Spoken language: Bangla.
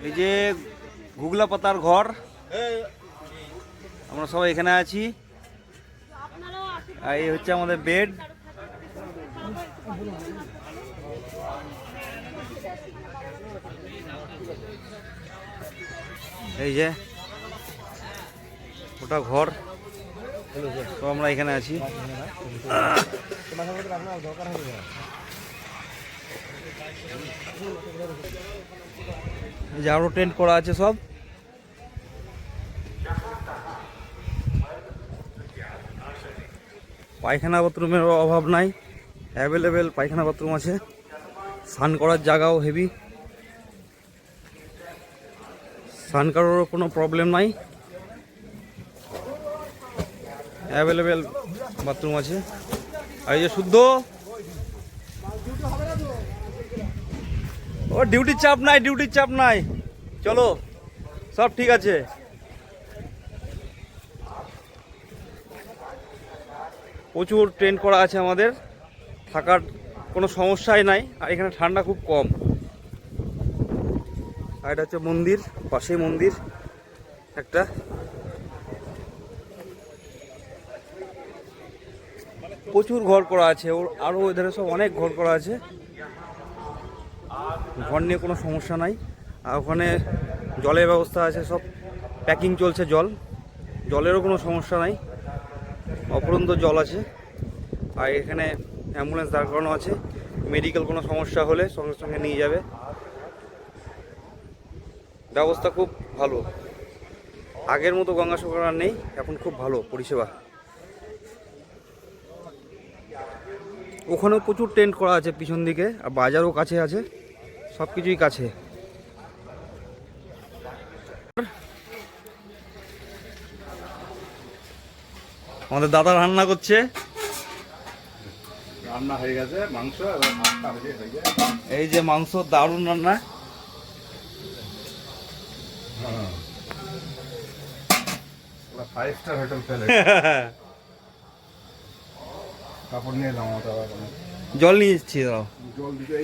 এই যে ঘুগলা পাতার ঘর, আমরা সবাই এখানে আছি। আর এই হচ্ছে আমাদের বেড। এই যে ওটা ঘর, তো আমরা এখানে আছি। এই যে আরো টেন্ট করা আছে সব। পায়খানা বাথরুমের অভাব নাই, অ্যাভেলেবেল পায়খানা বাথরুম আছে। স্নান করার জায়গাও হেভি, স্নান করারও কোনো প্রবলেম নাই, অ্যাভেলেবেল বাথরুম আছে। আর এই যে শুদ্ধ, ও ডিউটির চাপ নাই, ডিউটির চাপ নাই, চলো সব ঠিক আছে। প্রচুর টেন্ট করা আছে আমাদের, থাকার কোনো সমস্যাই নাই। আর এখানে ঠান্ডা খুব কম। আর এটা হচ্ছে মন্দির, পাশেই মন্দির একটা। প্রচুর ঘর করা আছে, ওর আরও এধারে সব অনেক ঘর করা আছে। ঘর নিয়ে কোনো সমস্যা নাই। আর ওখানে জলের ব্যবস্থা আছে, সব প্যাকিং চলছে, জলেরও কোনো সমস্যা নাই, অপরন্ত জল আছে। আর এখানে অ্যাম্বুলেন্স দাঁড় করানো আছে, মেডিকেল কোনো সমস্যা হলে সঙ্গে সঙ্গে নিয়ে যাবে। ব্যবস্থা খুব ভালো, আগের মতো গঙ্গাসাগর আর নেই, এখন খুব ভালো পরিষেবা। ওখানেও প্রচুর টেন্ট করা আছে পিছন দিকে, আর বাজারও কাছে আছে, সব কিছুই কাছে। আমাদের দাদা রান্না করছে, রান্না হয়ে গেছে মাংস, এই যে মাংস দারুণ রান্না। ফাইভ স্টার হোটেল ফেলে কাপড় নিয়ে এলাম। জল নিয়ে এসছি, জল দিতে